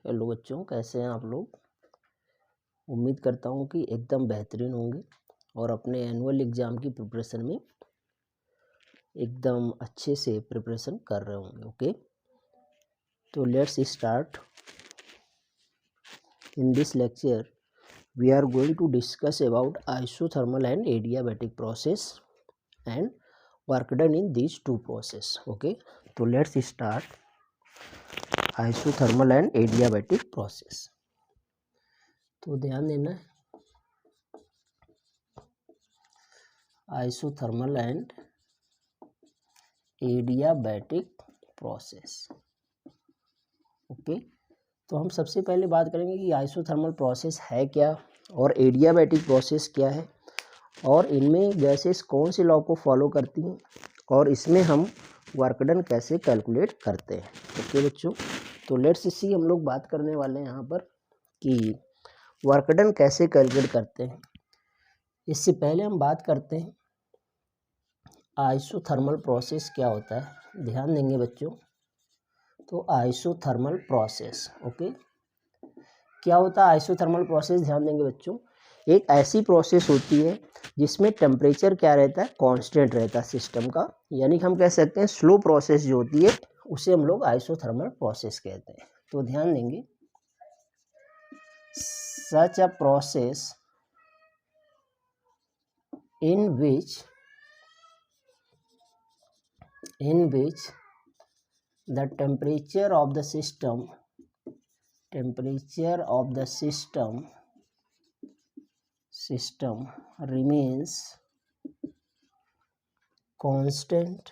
Hello बच्चों, कैसे हैं आप लोग। उम्मीद करता हूँ कि एकदम बेहतरीन होंगे और अपने एनुअल एग्ज़ाम की प्रिपरेशन में एकदम अच्छे से प्रिपरेशन कर रहे होंगे। ओके, तो let's start. In this lecture we are going to discuss about isothermal and adiabatic process and work done in these two process. Okay, तो let's start isothermal and adiabatic process. तो ध्यान देना है, isothermal and adiabatic process. Okay, तो हम सबसे पहले बात करेंगे कि आइसोथर्मल प्रोसेस है क्या और एडियाबैटिक प्रोसेस क्या है और इनमें गैसेस कौन से लॉ को फॉलो करती हैं और इसमें हम वर्क डन कैसे कैलकुलेट करते हैं। ओके बच्चों, तो लेट्स सी हम लोग बात करने वाले हैं यहाँ पर कि वर्क डन कैसे कैलकुलेट करते हैं। इससे पहले हम बात करते हैं आइसोथर्मल प्रोसेस क्या होता है। ध्यान देंगे बच्चों, तो आइसोथर्मल प्रोसेस, ओके, क्या होता है आइसोथर्मल प्रोसेस। ध्यान देंगे बच्चों, एक ऐसी प्रोसेस होती है जिसमें टेम्परेचर क्या रहता है, कांस्टेंट रहता है सिस्टम का, यानी कि हम कह सकते हैं स्लो प्रोसेस जो होती है उसे हम लोग आइसोथर्मल प्रोसेस कहते हैं। तो ध्यान देंगे, such a process in which the temperature of the system remains constant,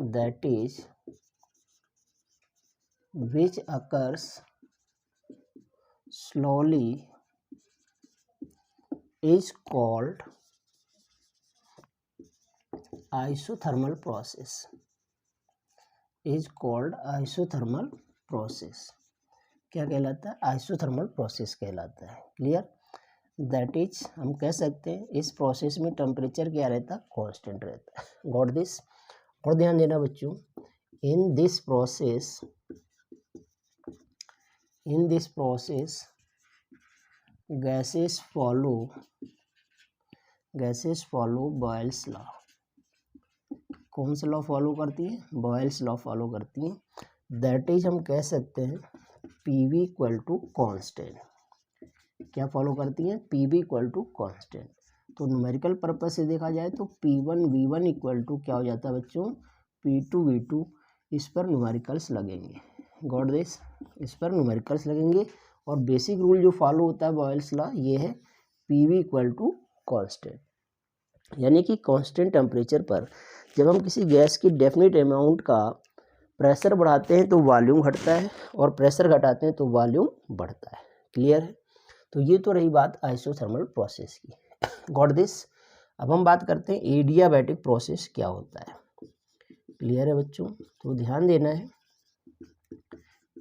that is, which occurs slowly is called isothermal process. क्या कहलाता है, आइसोथर्मल प्रोसेस कहलाता है। क्लियर, दैट इज हम कह सकते हैं इस प्रोसेस में टेम्परेचर क्या रहता है, कांस्टेंट रहता है। Got this. और ध्यान देना बच्चों, in this process gases follow Boyle's law. कौन सा लॉ फॉलो करती है, बॉयल्स लॉ फॉलो करती है। दैट इज हम कह सकते हैं पीवी इक्वल टू कांस्टेंट। क्या फॉलो करती है, पीवी इक्वल टू कांस्टेंट। तो न्यूमेरिकल पर्पज से देखा जाए तो P1 V1 इक्वल टू क्या हो जाता है बच्चों, P2 V2। इस पर न्यूमेरिकल्स लगेंगे। गॉट दिस, इस पर न्यूमेरिकल्स लगेंगे और बेसिक रूल जो फॉलो होता है बॉयल्स लॉ ये है पीवी इक्वल टू कांस्टेंट, यानी कि कांस्टेंट टेम्परेचर पर जब हम किसी गैस की डेफिनेट अमाउंट का प्रेशर बढ़ाते हैं तो वॉल्यूम घटता है और प्रेशर घटाते हैं तो वॉल्यूम बढ़ता है। क्लियर है, तो ये तो रही बात आइसोथर्मल प्रोसेस की। Got this. अब हम बात करते हैं एडियाबैटिक प्रोसेस क्या होता है। क्लियर है बच्चों, तो ध्यान देना है,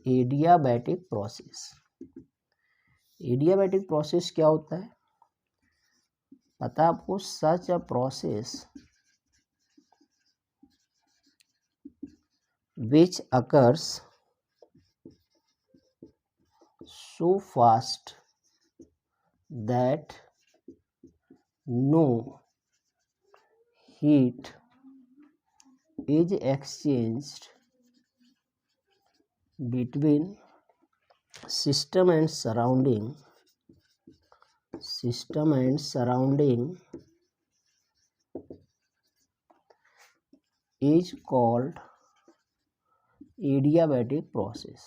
एडियाबैटिक प्रोसेस क्या होता है, पता आपको, such a process which occurs so fast that no heat is exchanged between system and surrounding is called adiabatic process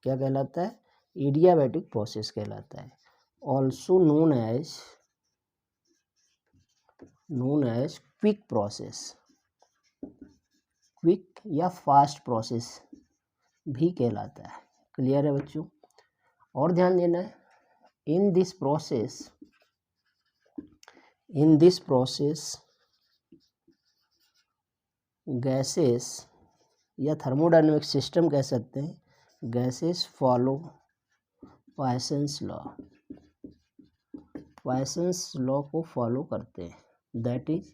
क्या कहलाता है, एडियाबैटिक प्रोसेस कहलाता है। Also known as quick process, quick या फास्ट प्रोसेस भी कहलाता है। क्लियर है बच्चों, और ध्यान देना है, इन दिस प्रोसेस गैसेस या थर्मोडायनेमिक सिस्टम कह सकते हैं, गैसेस फॉलो पॉइसन्स लॉ को फॉलो करते हैं। दैट इज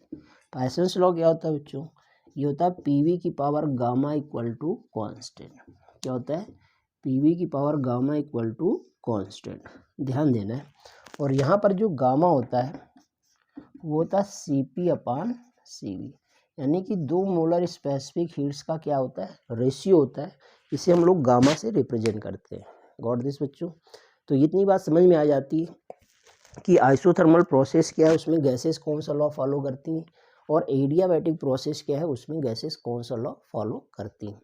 पॉइसन्स लॉ क्या होता है बच्चों, ये होता है पीवी की power gamma equal to constant. क्या होता है? पीवी की power gamma equal to constant, ध्यान देना है। और यहाँ पर जो गामा होता है वो होता है CP अपान CV, यानी कि दो मोलर स्पेसिफिक हीट्स का क्या होता है? रेशियो होता है। इसे हम लोग गामा से रिप्रेजेंट करते हैं। गॉट दिस बच्चों? तो इतनी बात समझ में आ जाती है कि आइसोथर्मल प्रोसेस क्या है, उसमें गैसेस कौन सा लॉ फॉलो करती हैं, और एडियाबैटिक प्रोसेस क्या है, उसमें गैसेस कौन सा लॉ फॉलो करती हैं।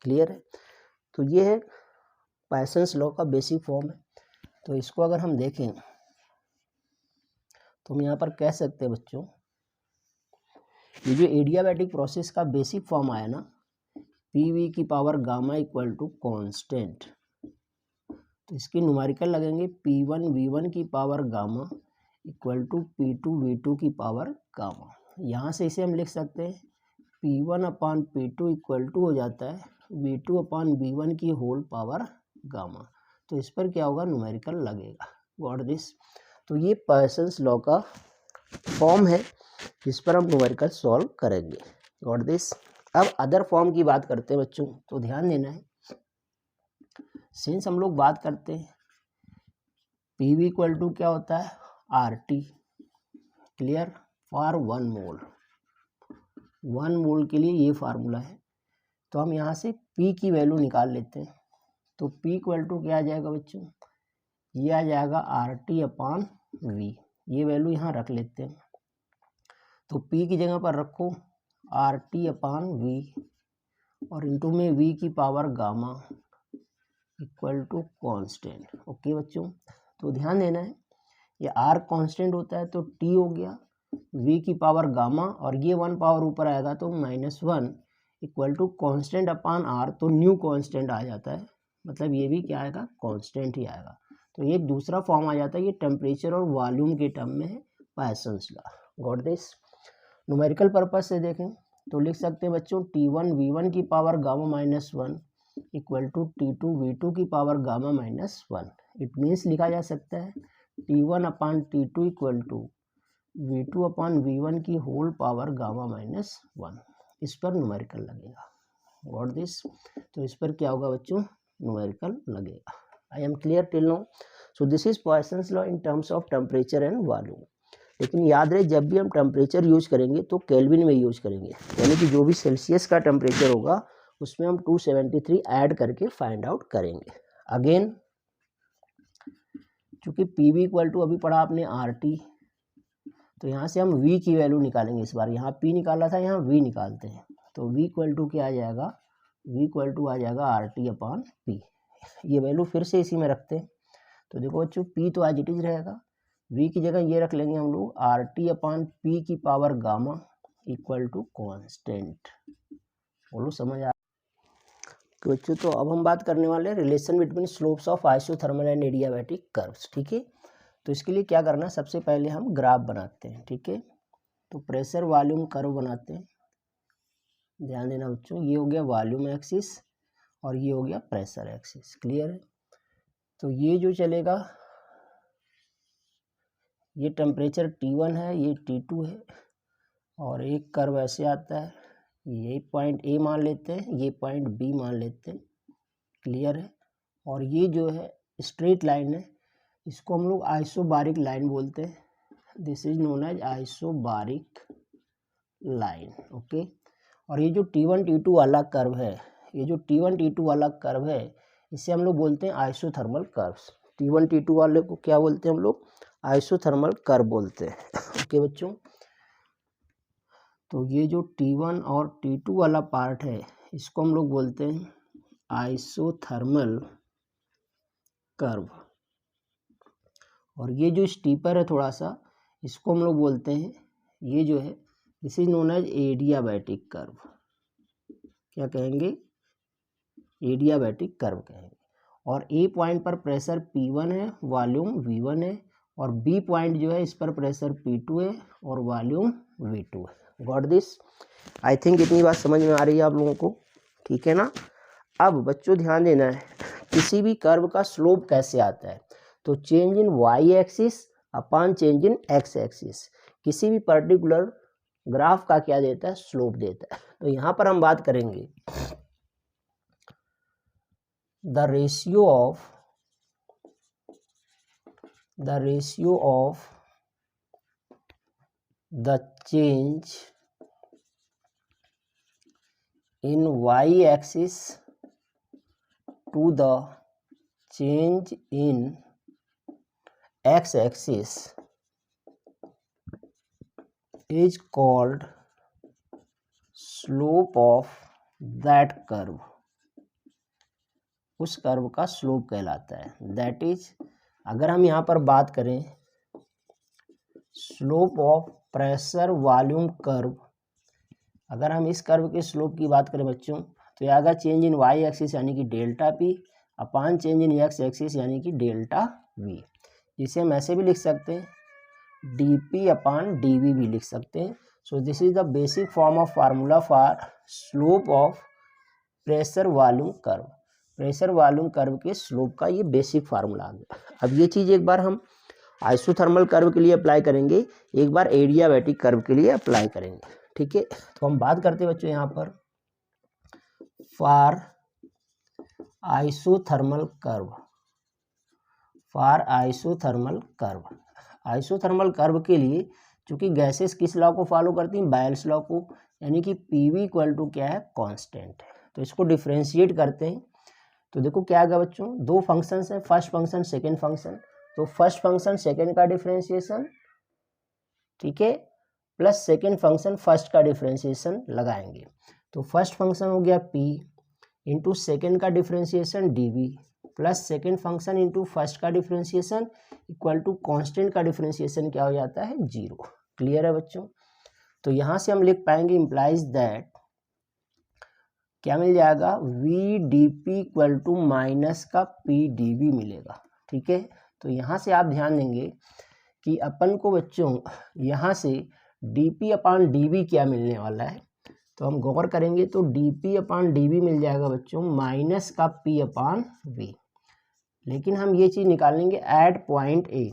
क्लियर है? तो ये है पाइसन्स लॉ का बेसिक फॉर्म है। तो इसको अगर हम देखें तो हम यहाँ पर कह सकते हैं बच्चों, ये जो एडियाबैटिक प्रोसेस का बेसिक फॉर्म आया ना, पीवी की power gamma equal to constant, तो इसके न्यूमेरिकल लगेंगे P1 V1 की power gamma equal to P2 V2 की पावर गामा। यहाँ से इसे हम लिख सकते हैं P1 upon P2 equal to हो जाता है V2 अपान V1 की होल पावर गामा। तो इस पर क्या होगा? न्यूमेरिकल लगेगा। Got this? तो ये पाइसन्स लॉ का फॉर्म है जिस पर हम न्यूमेरिकल सॉल्व करेंगे। Got this? अब अदर फॉर्म की बात करते हैं बच्चों, तो ध्यान देना है। सिंस हम लोग बात करते हैं पीवी इक्वल टू क्या होता है? RT, क्लियर, फॉर 1 मोल। 1 मोल के लिए ये फार्मूला है। तो हम यहाँ से P की वैल्यू निकाल लेते हैं। तो P इक्वल टू क्या आ जाएगा बच्चों? ये आ जाएगा RT अपान V। ये वैल्यू यहाँ रख लेते हैं। तो P की जगह पर रखो RT अपान V और इंटू में V की power gamma equal to constant. Okay बच्चों? तो ध्यान देना है, ये R कॉन्स्टेंट होता है तो T हो गया V की पावर गामा, और ये 1 पावर ऊपर आएगा तो -1 equal to constant upon R, तो न्यू कॉन्स्टेंट आ जाता है। मतलब ये भी क्या आएगा? कॉन्स्टेंट ही आएगा। तो ये दूसरा फॉर्म आ जाता है। ये टेम्परेचर और वॉल्यूम के टर्म में है Poisson's law. Got this? Numerical purpose से देखें तो लिख सकते हैं बच्चों T1 V1 की power gamma -1 equal to T2 V2 की पावर गामा -1। इट मीन्स लिखा जा सकता है T1 upon T2 equal to V2 upon V1 की होल पावर गामा -1। इस पर न्यूमेरिकल लगेगा। What this? तो इस पर क्या होगा बच्चों? न्यूमेरिकल लगेगा। I am clear till now? So this is Poisson's law in terms of temperature and volume. लेकिन याद रहे, जब भी हम टेम्परेचर यूज करेंगे तो केल्विन में यूज करेंगे, यानी कि जो भी सेल्सियस का टेम्परेचर होगा उसमें हम 273 ऐड करके फाइंड आउट करेंगे। अगेन चूंकि पीवी इक्वल टू अभी पढ़ा आपने RT, तो यहाँ से हम V की वैल्यू निकालेंगे। इस बार यहाँ P निकाला था, यहाँ V निकालते हैं। तो V इक्वल टू क्या आ जाएगा? V इक्वल टू आ जाएगा RT अपान P। ये वैल्यू फिर से इसी में रखते हैं। तो देखो बच्चों, P तो एज इट इज रहेगा, V की जगह ये रख लेंगे हम लोग RT अपान P की power gamma equal to constant. बोलो समझ आ? तो बच्चों, तो अब हम बात करने वाले हैं relation between slopes of isothermal and adiabatic curves. ठीक है? तो इसके लिए क्या करना है, सबसे पहले हम ग्राफ बनाते हैं। ठीक है? तो प्रेशर वॉल्यूम कर्व बनाते हैं। ध्यान देना बच्चों, ये हो गया वॉल्यूम एक्सिस और ये हो गया प्रेशर एक्सिस। क्लियर है? तो ये जो चलेगा, ये टेम्परेचर T1 है, ये T2 है, और एक कर्व ऐसे आता है, ये पॉइंट A मान लेते हैं, ये पॉइंट B मान लेते हैं। क्लियर है? और ये जो है स्ट्रेट लाइन है, इसको हम लोग आइसोबारिक लाइन बोलते हैं। This is known as isobaric line. Okay? और ये जो T1 T2 वाला कर्व है, ये जो T1 T2 वाला कर्व है, इसे हम लोग बोलते हैं आइसोथर्मल कर्व्स। T1 T2 वाले को क्या बोलते हैं हम लोग? आइसोथर्मल कर्व बोलते हैं। ओके बच्चों? तो ये जो T1 और T2 वाला पार्ट है, इसको हम लोग बोलते हैं आइसोथर्मल कर्व। और ये जो स्टीपर है थोड़ा सा, इसको हम लोग बोलते हैं, ये जो है this is known as adiabatic curve. क्या कहेंगे? एडियाबैटिक कर्व कहेंगे। और ए पॉइंट पर प्रेशर P1 है, वॉल्यूम V1 है, और बी पॉइंट जो है इस पर प्रेशर P2 है और वॉल्यूम V2 है। Got this? आई थिंक इतनी बात समझ में आ रही है आप लोगों को। ठीक है ना? अब बच्चों ध्यान देना है, किसी भी कर्व का स्लोप कैसे आता है? तो change in y axis upon change in x axis. किसी भी पर्टिकुलर ग्राफ का क्या देता है, स्लोप देता है। तो यहाँ पर हम बात करेंगे the ratio of the change in y axis to the change in x axis is called slope of that curve। उस कर्व का स्लोप कहलाता है। दैट इज, अगर हम यहाँ पर बात करें slope of pressure volume curve, अगर हम इस कर्व के स्लोप की बात करें बच्चों, तो यह आएगा चेंज इन वाई एक्सिस यानी कि delta P upon change in x axis यानी कि डेल्टा वी। जिसे हम ऐसे भी लिख सकते हैं dp अपान dv भी लिख सकते हैं। सो this is the basic form of formula for slope of pressure volume curve. Pressure volume curve के स्लोप का ये बेसिक फार्मूला आ गया। अब ये चीज़ एक बार हम आइसोथर्मल कर्व के लिए अप्लाई करेंगे, एक बार एडियाबैटिक कर्व के लिए अप्लाई करेंगे, ठीक है। तो हम बात करते हैं बच्चों यहाँ पर for isothermal curve. Isothermal curve के लिए चूंकि गैसेस किस लॉ को फॉलो करती हैं, बायल्स लॉ को, यानी कि पीवी इक्वल टू क्या है, कांस्टेंट है। तो इसको डिफरेंशिएट करते हैं तो देखो क्या आएगा बच्चों, दो फंक्शंस हैं, फर्स्ट फंक्शन सेकंड फंक्शन। तो फर्स्ट फंक्शन सेकंड का डिफरेंशिएशन, ठीक है, प्लस सेकंड फंक्शन फर्स्ट का डिफरेंशिएशन लगाएंगे। तो फर्स्ट फंक्शन हो गया p इंटू सेकेंड का differentiation dv plus second function into first का डिफरेंशिएशन इक्वल टू कांस्टेंट का डिफरेंशिएशन क्या हो जाता है, 0। क्लियर है बच्चों। तो यहाँ से हम लिख पाएंगे इम्प्लाइज दैट क्या मिल जाएगा, V D P equal to minus का पी डी वी मिलेगा, ठीक है। तो यहाँ से आप ध्यान देंगे कि अपन को बच्चों यहाँ से D P upon D V क्या मिलने वाला है, तो हम गौर करेंगे तो D P upon D V मिल जाएगा बच्चों माइनस का पी अपान वी। लेकिन हम ये चीज़ निकालेंगे एट पॉइंट ए।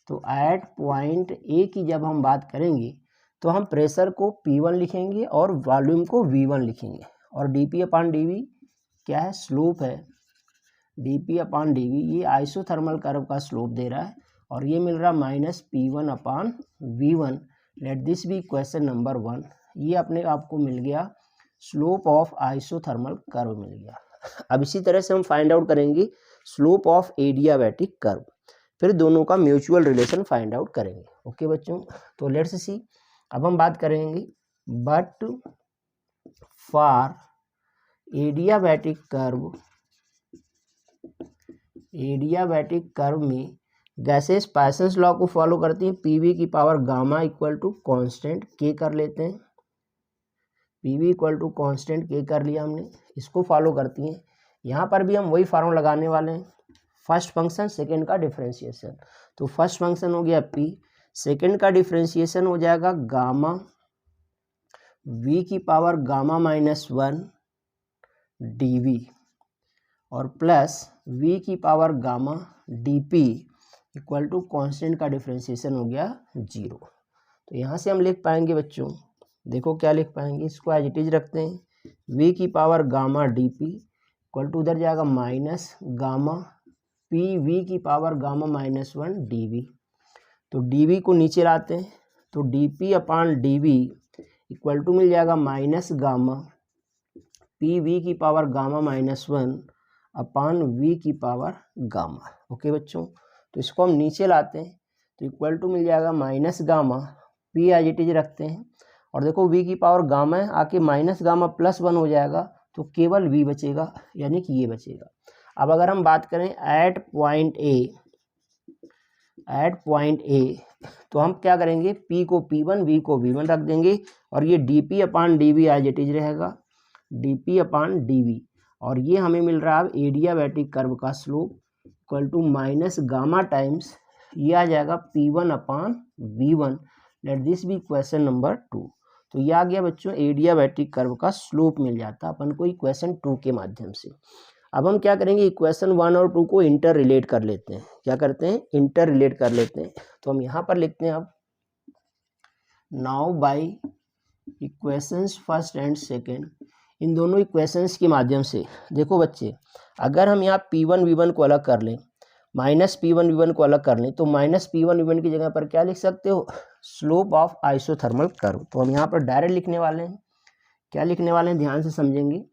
तो एट पॉइंट ए की जब हम बात करेंगे तो हम प्रेशर को P1 लिखेंगे और वॉल्यूम को V1 लिखेंगे, और dP अपान dV क्या है, स्लोप है। dP अपान dV ये आइसोथर्मल कर्व का स्लोप दे रहा है, और ये मिल रहा minus P1 upon V1। Let this be question number 1। ये अपने आपको मिल गया स्लोप ऑफ आइसोथर्मल कर्व मिल गया। अब इसी तरह से हम फाइंड आउट करेंगे स्लोप ऑफ एडियाबैटिक कर्व, फिर दोनों का म्यूचुअल रिलेशन फाइंड आउट करेंगे। ओके बच्चों, तो लेट्स सी। अब हम बात करेंगे बट फॉर एडियाबैटिक कर्व में गैसेस पाइसन्स लॉ को फॉलो करती हैं। पीवी की power gamma equal to constant के कर लेते हैं, पीवी इक्वल टू कांस्टेंट के कर लिया हमने, इसको फॉलो करती हैं। यहाँ पर भी हम वही फार्मूला लगाने वाले हैं, फर्स्ट फंक्शन सेकेंड का डिफरेंशिएशन। तो फर्स्ट फंक्शन हो गया p, सेकेंड का डिफरेंशिएशन हो जाएगा गामा v की पावर गामा माइनस 1 dv और प्लस v की power gamma dp equal to constant का डिफरेंशिएशन हो गया 0। तो यहाँ से हम लिख पाएंगे बच्चों, देखो क्या लिख पाएंगे, इसको एज इट इज रखते हैं, v की power gamma dp equal to उधर जाएगा माइनस गामा पी वी की पावर गामा माइनस 1 dv। तो dv को नीचे लाते हैं तो dp upon dv equal to मिल जाएगा माइनस गामा पी वी की power gamma minus 1 upon v की पावर गामा। ओके बच्चों, तो इसको हम नीचे लाते हैं तो इक्वल टू मिल जाएगा minus gamma p as it is रखते हैं, और देखो v की पावर गामा है, आके माइनस गामा प्लस 1 हो जाएगा, तो केवल v बचेगा, यानी कि ये बचेगा। अब अगर हम बात करें एट पॉइंट ए, तो हम क्या करेंगे, p को p1 v को v1 रख देंगे, और ये dp upon dv as it is रहेगा, dp अपान dv, और ये हमें मिल रहा है एडियाबैटिक कर्व का slope equal to minus gamma times ये आ जाएगा p1 upon v1। Let this be question number 2। तो ये आ गया बच्चों एडियाबैटिक कर्व का स्लोप मिल जाता अपन को इक्वेशन 2 के माध्यम से। अब हम क्या करेंगे, इक्वेशन 1 और 2 को इंटर रिलेट कर लेते हैं। क्या करते हैं, इंटर रिलेट कर लेते हैं। तो हम यहाँ पर लिखते हैं अब now by equations first and second, in दोनों इक्वेशंस के माध्यम से देखो बच्चे, अगर हम यहाँ P1 V1 को अलग कर लें, माइनस P1 V1 को अलग कर लें, तो माइनस P1 V1 की जगह पर क्या लिख सकते हो, स्लोप ऑफ आइसोथर्मल कर्व। तो हम यहाँ पर डायरेक्ट लिखने वाले हैं, क्या लिखने वाले हैं, ध्यान से समझेंगे।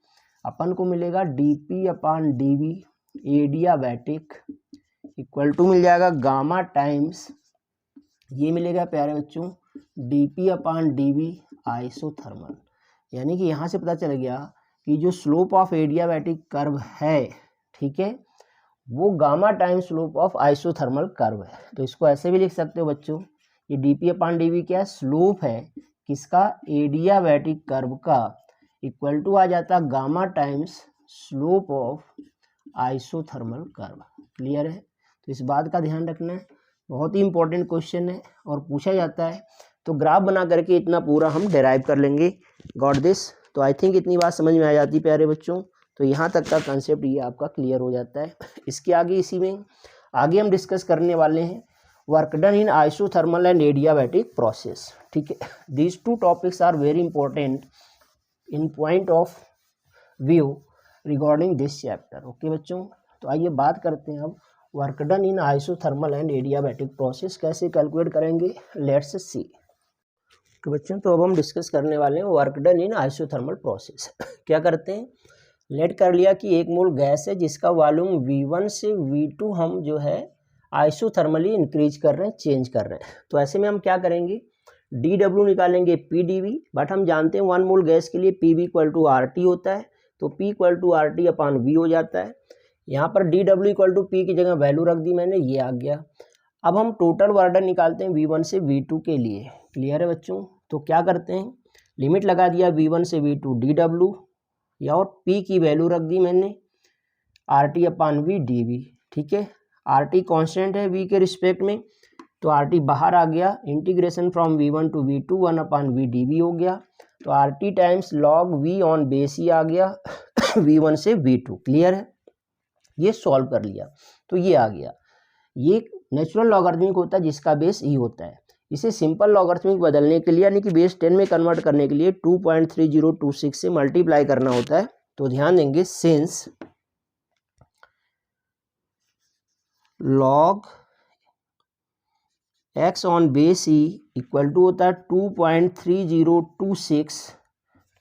अपन को मिलेगा dP/dV एडियाबैटिक इक्वल टू मिल जाएगा गामा टाइम्स, ये मिलेगा प्यारे बच्चों dP/dV आइसोथर्मल। यानी कि यहाँ से पता चल गया कि जो स्लोप ऑफ एडियाबैटिक कर्व है, ठीक है, वो gamma time slope of isothermal curve है। तो इसको ऐसे भी लिख सकते हो बच्चों, ये dP/dV क्या है, स्लोप है किसका, एडियाबैटिक कर्व का, इक्वल टू आ जाता gamma times slope of isothermal curve. Clear है। तो इस बात का ध्यान रखना है, बहुत ही इंपॉर्टेंट क्वेश्चन है और पूछा जाता है। तो ग्राफ बना करके इतना पूरा हम डेराइव कर लेंगे, गॉट दिस। तो आई थिंक इतनी बात समझ में आ जाती है प्यारे बच्चों। तो यहाँ तक का कंसेप्ट ये आपका क्लियर हो जाता है। इसके आगे इसी में आगे हम डिस्कस करने वाले हैं work done in isothermal and adiabatic process. ठीक है, these two topics are very important in point of view regarding this chapter. Okay बच्चों, तो आइए बात करते हैं अब work done in isothermal and adiabatic process कैसे कैलकुलेट करेंगे, लेट्स सी। तो बच्चों, तो अब हम डिस्कस करने वाले हैं work done in isothermal process. क्या करते हैं, लेट कर लिया कि एक मोल गैस है जिसका वॉल्यूम V1 से V2 हम जो है आइसोथर्मली इंक्रीज कर रहे हैं, चेंज कर रहे हैं। तो ऐसे में हम क्या करेंगे, dW निकालेंगे PdV, बट हम जानते हैं 1 मोल गैस के लिए PV इक्वल टू RT होता है, तो P इक्वल टू RT/V हो जाता है। यहाँ पर dW इक्वल टू P की जगह वैल्यू रख दी मैंने, ये आ गया। अब हम टोटल वर्क डन निकालते हैं V1 से V2 के लिए। क्लियर है बच्चों। तो क्या करते हैं, लिमिट लगा दिया V1 से V2 dW, या और P की वैल्यू रख दी मैंने RT/V dV। ठीक है, RT कांस्टेंट है V के रिस्पेक्ट में, तो RT बाहर आ गया, integration from V1 to V2 1/V dV हो गया। तो RT times log V on base ही आ गया V1 से V2। क्लियर है, ये सॉल्व कर लिया तो ये आ गया। ये नेचुरल लॉगरिथमिक होता है जिसका बेस ई होता है। इसे सिंपल लॉगरिथमिक बदलने के लिए यानी कि बेस 10 में कन्वर्ट करने के लिए 2.3026 से मल्टीप्लाई करना होता है। तो ध्यान देंगे, since log x on base e equal to होता है 2.3026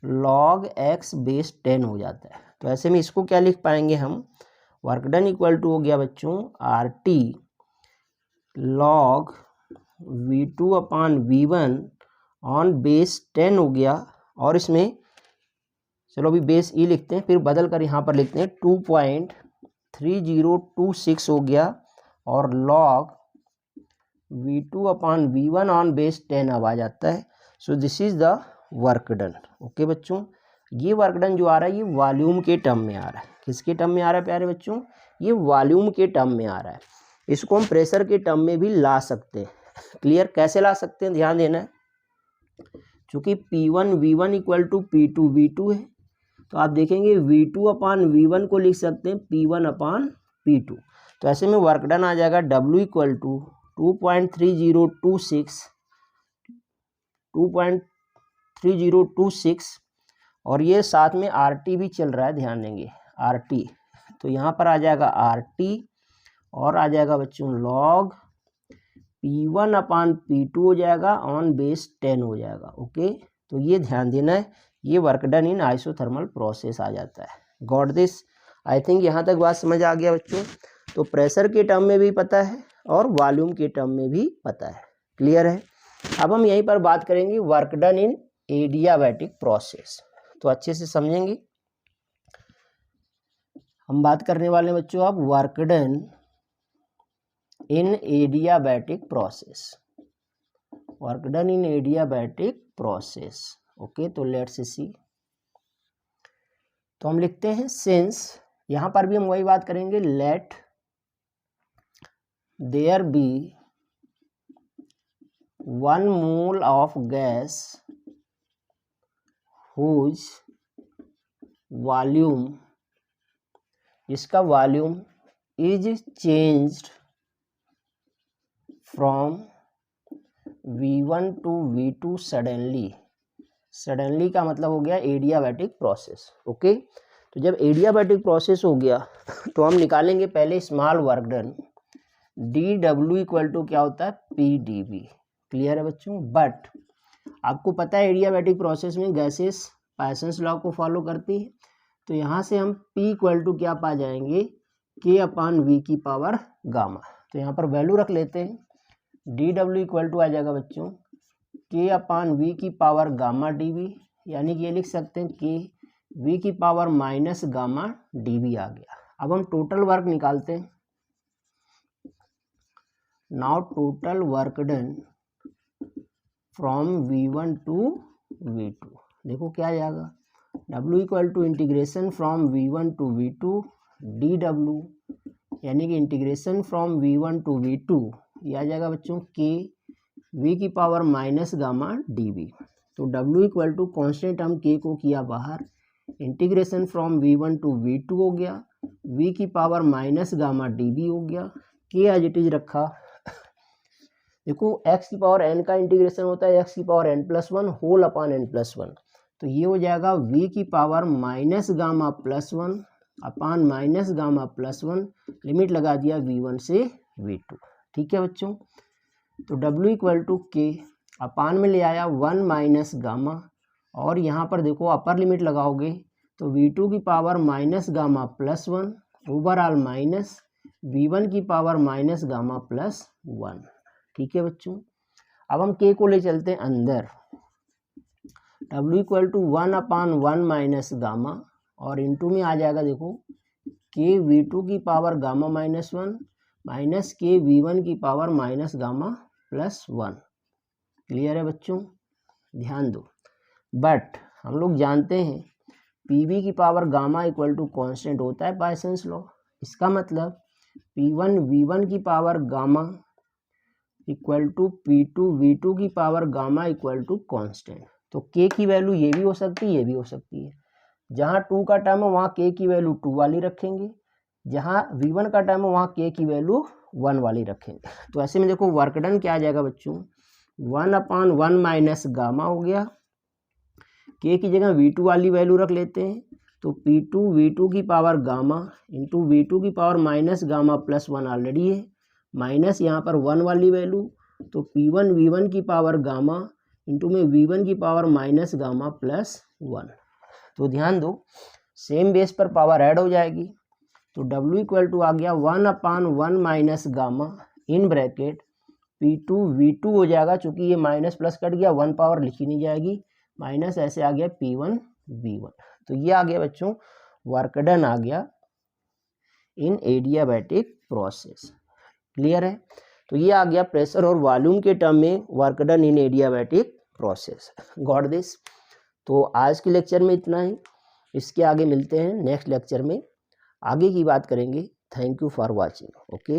लॉग x बेस 10 हो जाता है। तो ऐसे में इसको क्या लिख पाएंगे हम, वर्क डन इक्वल टू हो गया बच्चों RT log V2/V1 on base 10 हो गया। और इसमें चलो अभी बेस ई लिखते हैं, फिर बदल कर यहाँ पर लिखते हैं 2.3026 हो गया, और लॉग V2/V1 ऑन बेस 10 अब आ जाता है। सो this is the work done. Okay बच्चों, ये वर्क डन जो आ रहा है ये वॉल्यूम के टर्म में आ रहा है। किसके टर्म में आ रहा है प्यारे बच्चों, ये वॉल्यूम के टर्म में आ रहा है। इसको हम प्रेशर के टर्म में भी ला सकते हैं। क्लियर, कैसे ला सकते हैं, ध्यान देना है। चूंकि P1 V1 equal to P2 V2 है, तो आप देखेंगे V2/V1 को लिख सकते हैं P1/P2। तो ऐसे में वर्क डन आ जाएगा W इक्वल टू 2.3026 और ये साथ में RT भी चल रहा है, ध्यान देंगे RT। तो यहाँ पर आ जाएगा RT और आ जाएगा बच्चों लॉग P1/P2 हो जाएगा ऑन बेस 10 हो जाएगा। ओके, तो ये ध्यान देना है, ये work done in isothermal process आ जाता है। गॉट दिस, आई थिंक यहाँ तक बात समझ आ गया बच्चों। तो प्रेशर के टर्म में भी पता है और वॉल्यूम के टर्म में भी पता है। क्लियर है। अब हम यहीं पर बात करेंगे वर्क डन इन एडियाबैटिक प्रोसेस। तो अच्छे से समझेंगे, हम बात करने वाले बच्चों अब वर्क डन इन एडियाबैटिक प्रोसेस, वर्क डन इन एडियाबैटिक प्रोसेस। ओके, तो लेट्स सी। तो हम लिखते हैं सिंस, यहां पर भी हम वही बात करेंगे, let there be 1 mole of gas whose volume, जिसका volume is changed from V1 to V2 suddenly का मतलब हो गया एडियाबैटिक प्रोसेस। ओके, तो जब एडियाबैटिक प्रोसेस हो गया तो हम निकालेंगे पहले small work done, dW equal to क्या होता है PdV। क्लियर है बच्चों? बट आपको पता है एडियाबैटिक प्रोसेस में गैसेस पाइसन्स लॉ को फॉलो करती है, तो यहाँ से हम P इक्वल टू क्या पा जाएंगे K/V की पावर गामा। तो यहाँ पर वैल्यू रख लेते हैं, dW इक्वल टू आ जाएगा बच्चों K/V की पावर गामा dV, यानी कि ये लिख सकते हैं KV की पावर माइनस गामा dV आ गया। अब हम टोटल वर्क निकालते हैं। Now total work done from V1 to V2, देखो क्या आ जाएगा, W equal to integration from V1 to V2 dW, यानी कि integration from V1 to V2 ये आ जाएगा बच्चों KV की पावर माइनस गामा dV। तो W इक्वल टू कॉन्स्टेंट हम K को किया बाहर, integration from V1 to V2 हो गया, V की पावर माइनस गामा dV हो गया, K एज इट इज रखा। देखो x की पावर n का इंटीग्रेशन होता है x की power n+1 whole upon n+1, तो ये हो जाएगा V की power minus gamma +1 upon minus gamma +1, limit लगा दिया V1 से V2। ठीक है बच्चों, तो W इक्वल टू K अपान में ले आया 1 माइनस गामा, और यहाँ पर देखो अपर लिमिट लगाओगे तो V2 की power minus gamma +1 overall minus V1 की पावर माइनस गामा +1। ठीक है बच्चों, अब हम K को ले चलते हैं अंदर, W equal to 1/1 minus gamma, और इंटू में आ जाएगा देखो K V2 की power gamma -1 minus K V1 की पावर माइनस गामा +1। क्लियर है बच्चों? ध्यान दो, बट हम लोग जानते हैं PV की power gamma equal to constant होता है पाइसन्स लॉ। इसका मतलब P1 V1 की power gamma equal to P2 V2 की power gamma equal to constant. तो K की वैल्यू ये भी हो सकती है, ये भी हो सकती है। जहाँ 2 का टर्म है वहाँ K की वैल्यू 2 वाली रखेंगे, जहाँ V1 का टर्म है वहाँ K की वैल्यू 1 वाली रखेंगे। तो ऐसे में देखो वर्क डन क्या आ जाएगा बच्चों, 1/1 माइनस गामा हो गया, K की जगह V2 वाली वैल्यू रख लेते हैं, तो P2 V2 की पावर गामा इंटू V2 की पावर माइनस गामा +1 ऑलरेडी है, माइनस यहाँ पर 1 वाली वैल्यू, तो P1 V1 की पावर गामा इंटू में V1 की पावर माइनस गामा +1। तो ध्यान दो सेम बेस पर पावर ऐड हो जाएगी, तो W इक्वल टू आ गया 1/1 minus gamma in bracket P2 V2 हो जाएगा, चूंकि ये माइनस प्लस कट गया 1 पावर लिखी नहीं जाएगी, माइनस ऐसे आ गया P1 V1। तो ये आ गया बच्चों वर्क डन आ गया इन एडियाबैटिक प्रोसेस। क्लियर है? तो ये आ गया प्रेशर और वॉल्यूम के टर्म में work done in adiabatic process. Got this? तो आज के लेक्चर में इतना ही, इसके आगे मिलते हैं नेक्स्ट लेक्चर में, आगे की बात करेंगे। Thank you for watching. Okay.